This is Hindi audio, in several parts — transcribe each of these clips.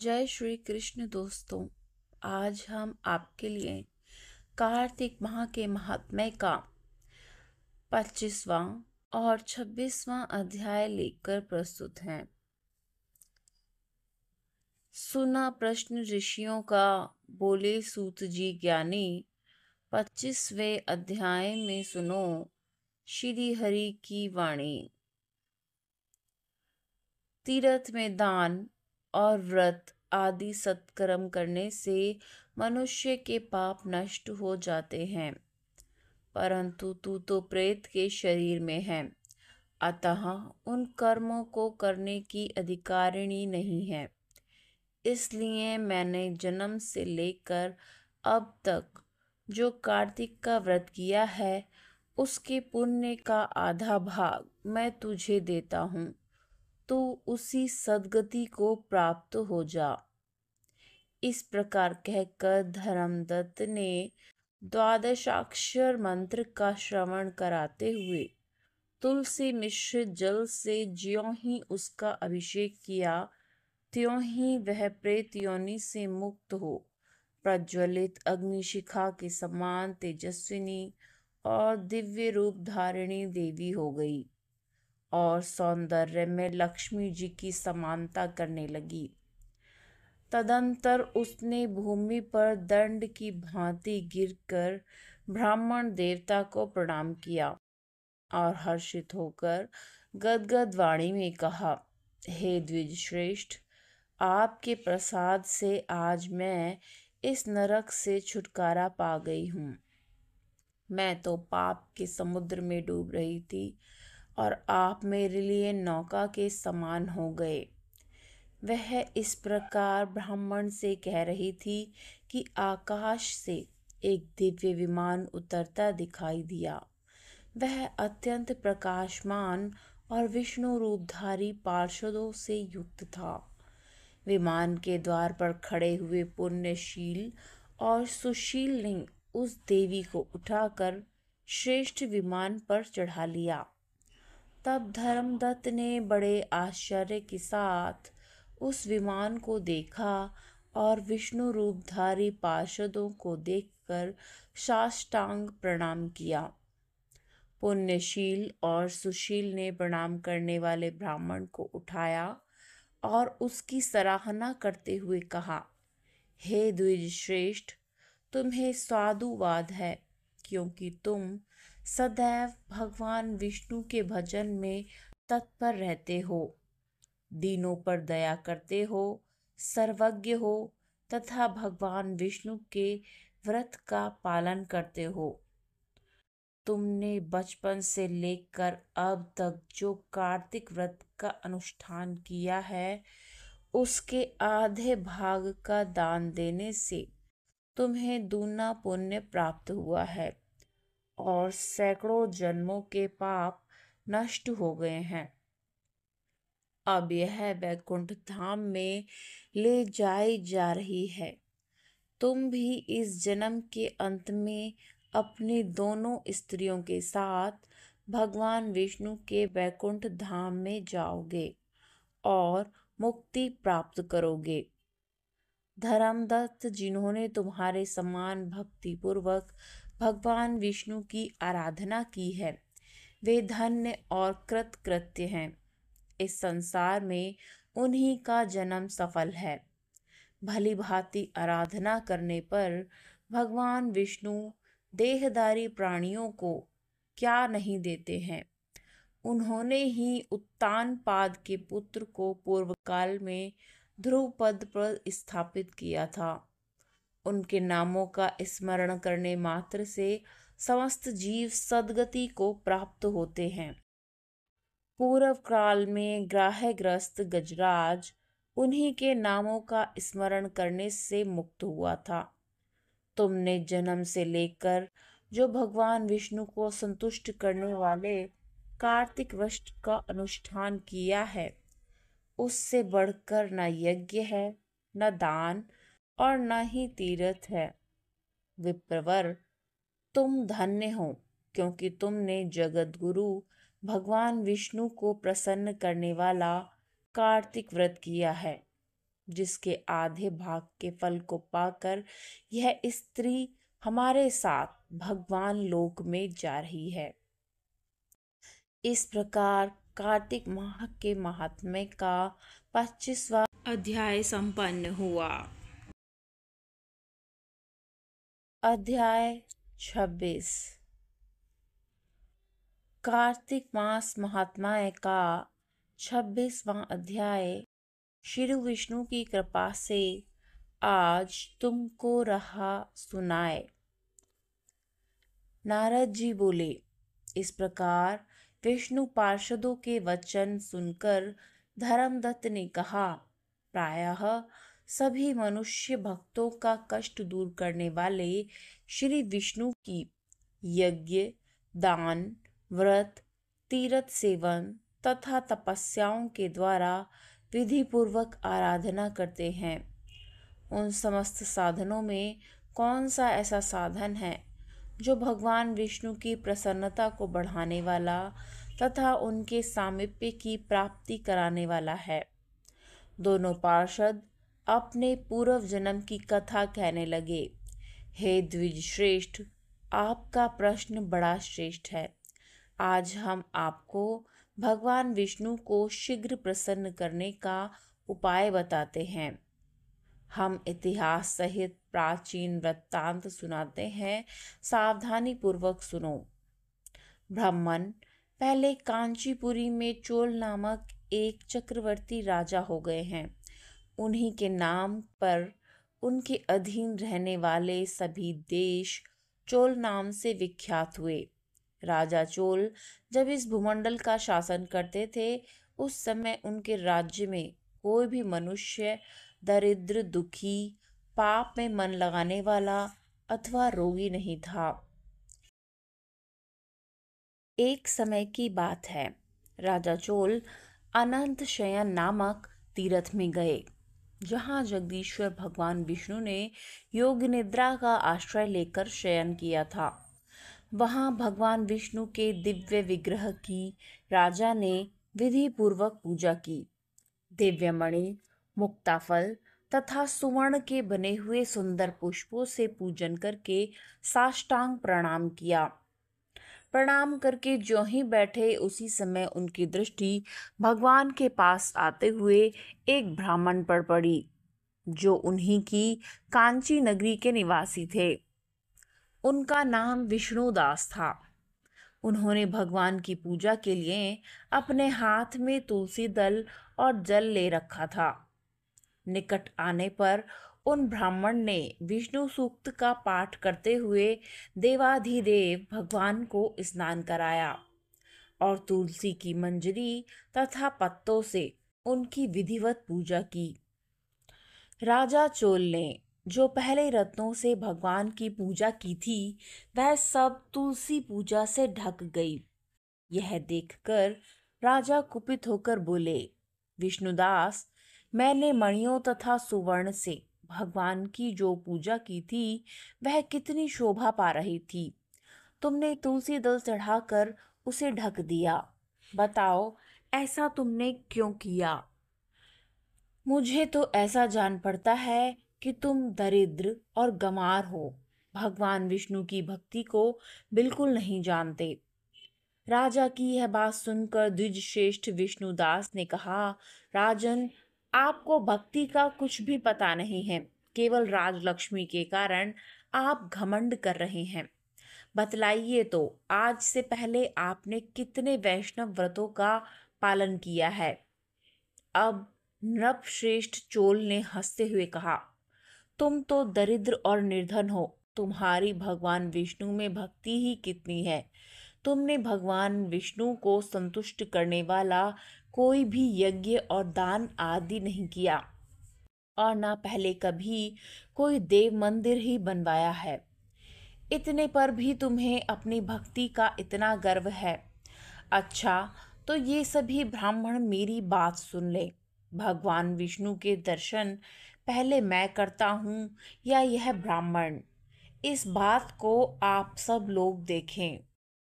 जय श्री कृष्ण दोस्तों। आज हम आपके लिए कार्तिक माह के महात्म्य का 25वां और 26वां अध्याय लेकर प्रस्तुत हैं। सुना प्रश्न ऋषियों का, बोले सूत जी ज्ञानी। 25वें अध्याय में सुनो श्री हरि की वाणी। तीर्थ में दान और व्रत आदि सत्कर्म करने से मनुष्य के पाप नष्ट हो जाते हैं, परंतु तू तो प्रेत के शरीर में है, अतः उन कर्मों को करने की अधिकारिणी नहीं है। इसलिए मैंने जन्म से लेकर अब तक जो कार्तिक का व्रत किया है, उसके पुण्य का आधा भाग मैं तुझे देता हूँ। तू उसी सद्गति को प्राप्त हो जा। इस प्रकार कहकर धर्मदत्त ने द्वादशाक्षर मंत्र का श्रवण कराते हुए तुलसी मिश्रित जल से ज्यों ही उसका अभिषेक किया, त्यों ही वह प्रेत योनि से मुक्त हो प्रज्वलित अग्निशिखा के समान तेजस्विनी और दिव्य रूप धारिणी देवी हो गई और सौंदर्य में लक्ष्मी जी की समानता करने लगी। तदंतर उसने भूमि पर दंड की भांति गिरकर ब्राह्मण देवता को प्रणाम किया और हर्षित होकर गदगद वाणी में कहा, हे द्विज श्रेष्ठ, आपके प्रसाद से आज मैं इस नरक से छुटकारा पा गई हूँ। मैं तो पाप के समुद्र में डूब रही थी और आप मेरे लिए नौका के समान हो गए। वह इस प्रकार ब्राह्मण से कह रही थी कि आकाश से एक दिव्य विमान उतरता दिखाई दिया। वह अत्यंत प्रकाशमान और विष्णु रूपधारी पार्षदों से युक्त था। विमान के द्वार पर खड़े हुए पुण्यशील और सुशील ने उस देवी को उठाकर श्रेष्ठ विमान पर चढ़ा लिया। तब धर्मदत्त ने बड़े आश्चर्य के साथ उस विमान को देखा और विष्णु रूपधारी पार्षदों को देखकर साष्टांग प्रणाम किया। पुण्यशील और सुशील ने प्रणाम करने वाले ब्राह्मण को उठाया और उसकी सराहना करते हुए कहा, हे द्विज श्रेष्ठ, तुम्हें साधुवाद है, क्योंकि तुम सदैव भगवान विष्णु के भजन में तत्पर रहते हो, दीनों पर दया करते हो, सर्वज्ञ हो तथा भगवान विष्णु के व्रत का पालन करते हो। तुमने बचपन से लेकर अब तक जो कार्तिक व्रत का अनुष्ठान किया है, उसके आधे भाग का दान देने से तुम्हें दूना पुण्य प्राप्त हुआ है और सैकड़ों जन्मों के पाप नष्ट हो गए हैं। अब यह वैकुंठ धाम में ले जाई जा रही है। तुम भी इस जन्म के अंत में अपनी दोनों स्त्रियों के साथ भगवान विष्णु के वैकुंठ धाम में जाओगे और मुक्ति प्राप्त करोगे। धर्मदत्त, जिन्होंने तुम्हारे समान भक्ति पूर्वक भगवान विष्णु की आराधना की है, वे धन्य और कृतकृत्य हैं। इस संसार में उन्हीं का जन्म सफल है। भली भांति आराधना करने पर भगवान विष्णु देहधारी प्राणियों को क्या नहीं देते हैं। उन्होंने ही उत्तानपाद के पुत्र को पूर्व काल में ध्रुव पद पर स्थापित किया था। उनके नामों का स्मरण करने मात्र से समस्त जीव सद्गति को प्राप्त होते हैं। पूर्व काल में ग्राहग्रस्त गजराज उन्हीं के नामों का स्मरण करने से मुक्त हुआ था। तुमने जन्म से लेकर जो भगवान विष्णु को संतुष्ट करने वाले कार्तिक व्रत का अनुष्ठान किया है, उससे बढ़कर न यज्ञ है, न दान और न ही तीर्थ है। विप्रवर, तुम धन्य हो, क्योंकि तुमने जगत गुरु भगवान विष्णु को प्रसन्न करने वाला कार्तिक व्रत किया है। जिसके आधे भाग के फल को पाकर यह स्त्री हमारे साथ भगवान लोक में जा रही है। इस प्रकार कार्तिक माह के महात्म्य का 25वां अध्याय संपन्न हुआ। अध्याय 26 कार्तिक मास महात्म्य का 26वां अध्याय। श्री विष्णु की कृपा से आज तुमको रहा सुनाए। नारद जी बोले, इस प्रकार विष्णु पार्षदों के वचन सुनकर धर्मदत्त ने कहा, प्रायः सभी मनुष्य भक्तों का कष्ट दूर करने वाले श्री विष्णु की यज्ञ, दान, व्रत, तीर्थ सेवन तथा तपस्याओं के द्वारा विधि पूर्वक आराधना करते हैं। उन समस्त साधनों में कौन सा ऐसा साधन है जो भगवान विष्णु की प्रसन्नता को बढ़ाने वाला तथा उनके सामीप्य की प्राप्ति कराने वाला है। दोनों पार्षद अपने पूर्व जन्म की कथा कहने लगे। हे द्विज श्रेष्ठ, आपका प्रश्न बड़ा श्रेष्ठ है। आज हम आपको भगवान विष्णु को शीघ्र प्रसन्न करने का उपाय बताते हैं। हम इतिहास सहित प्राचीन वृत्तांत सुनाते हैं, सावधानी पूर्वक सुनो। ब्राह्मण पहले कांचीपुरी में चोल नामक एक चक्रवर्ती राजा हो गए हैं। उन्हीं के नाम पर उनके अधीन रहने वाले सभी देश चोल नाम से विख्यात हुए। राजा चोल जब इस भूमंडल का शासन करते थे, उस समय उनके राज्य में कोई भी मनुष्य दरिद्र, दुखी, पाप में मन लगाने वाला अथवा रोगी नहीं था। एक समय की बात है, राजा चोल अनंत शयन नामक तीर्थ में गए, जहाँ जगदीश्वर भगवान विष्णु ने योग निद्रा का आश्रय लेकर शयन किया था। वहाँ भगवान विष्णु के दिव्य विग्रह की राजा ने विधि पूर्वक पूजा की। दिव्य मणि, मुक्ताफल तथा सुवर्ण के बने हुए सुंदर पुष्पों से पूजन करके साष्टांग प्रणाम किया। प्रणाम करके जो ही बैठे, उसी समय उनकी दृष्टि भगवान के पास आते हुए एक ब्राह्मण पर पड़ी, जो उन्हीं की कांची नगरी के निवासी थे। उनका नाम विष्णुदास था। उन्होंने भगवान की पूजा के लिए अपने हाथ में तुलसी दल और जल ले रखा था। निकट आने पर उन ब्राह्मण ने विष्णु सूक्त का पाठ करते हुए देवाधिदेव भगवान को स्नान कराया और तुलसी की मंजरी तथा पत्तों से उनकी विधिवत पूजा की। राजा चोल ने जो पहले रत्नों से भगवान की पूजा की थी, वह सब तुलसी पूजा से ढक गई। यह देखकर राजा कुपित होकर बोले, विष्णुदास, मैंने मणियों तथा सुवर्ण से भगवान की जो पूजा की थी, वह कितनी शोभा पा रही थी। तुमने तुलसी दल चढ़ाकर उसे ढक दिया। बताओ, ऐसा तुमने क्यों किया? मुझे तो ऐसा जान पड़ता है कि तुम दरिद्र और गंवार हो, भगवान विष्णु की भक्ति को बिल्कुल नहीं जानते। राजा की यह बात सुनकर द्विजश्रेष्ठ विष्णुदास ने कहा, राजन, आपको भक्ति का कुछ भी पता नहीं है। केवल राजलक्ष्मी के कारण आप घमंड कर रहे हैं। बतलाइए तो, आज से पहले आपने कितने वैष्णव व्रतों का पालन किया है? अब नृपश्रेष्ठ चोल ने हंसते हुए कहा, तुम तो दरिद्र और निर्धन हो। तुम्हारी भगवान विष्णु में भक्ति ही कितनी है। तुमने भगवान विष्णु को संतुष्ट करने वाला कोई भी यज्ञ और दान आदि नहीं किया, और ना पहले कभी कोई देव मंदिर ही बनवाया है। इतने पर भी तुम्हें अपनी भक्ति का इतना गर्व है। अच्छा, तो ये सभी ब्राह्मण मेरी बात सुन ले। भगवान विष्णु के दर्शन पहले मैं करता हूँ या यह ब्राह्मण, इस बात को आप सब लोग देखें।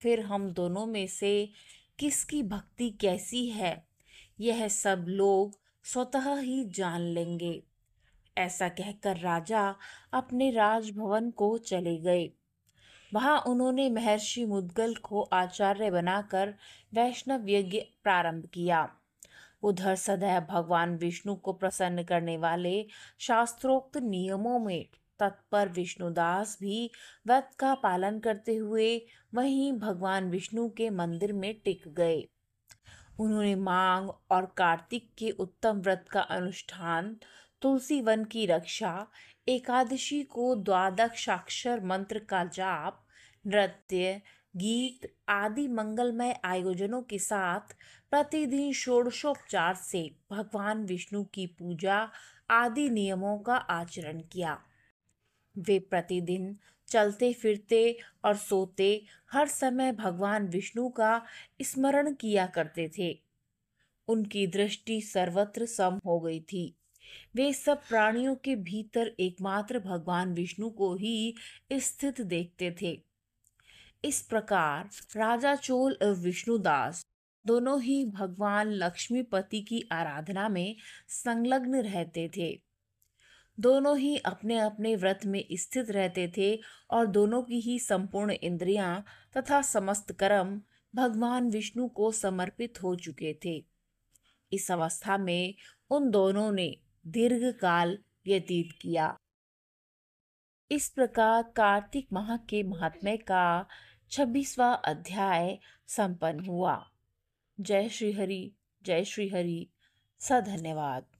फिर हम दोनों में से किसकी भक्ति कैसी है, यह सब लोग स्वतः ही जान लेंगे। ऐसा कहकर राजा अपने राजभवन को चले गए। वहां उन्होंने महर्षि मुद्गल को आचार्य बनाकर वैष्णव यज्ञ प्रारंभ किया। उधर सदैव भगवान विष्णु को प्रसन्न करने वाले शास्त्रोक्त नियमों में तत्पर विष्णुदास भी व्रत का पालन करते हुए वहीं भगवान विष्णु के मंदिर में टिक गए। उन्होंने माघ और कार्तिक के उत्तम व्रत का अनुष्ठान, तुलसी वन की रक्षा, एकादशी को द्वादशाक्षर मंत्र का जाप, नृत्य, गीत आदि मंगलमय आयोजनों के साथ प्रतिदिन षोडशोपचार से भगवान विष्णु की पूजा आदि नियमों का आचरण किया। वे प्रतिदिन चलते फिरते और सोते हर समय भगवान विष्णु का स्मरण किया करते थे। उनकी दृष्टि सर्वत्र सम हो गई थी। वे सब प्राणियों के भीतर एकमात्र भगवान विष्णु को ही स्थित देखते थे। इस प्रकार राजा चोल और विष्णुदास दोनों ही भगवान लक्ष्मीपति की आराधना में संलग्न रहते थे। दोनों ही अपने अपने व्रत में स्थित रहते थे और दोनों की ही संपूर्ण इंद्रियां तथा समस्त कर्म भगवान विष्णु को समर्पित हो चुके थे। इस अवस्था में उन दोनों ने दीर्घ काल व्यतीत किया। इस प्रकार कार्तिक माह के महात्म्य का 26वां अध्याय संपन्न हुआ। जय श्री हरि, जय श्री हरि। सधन्यवाद।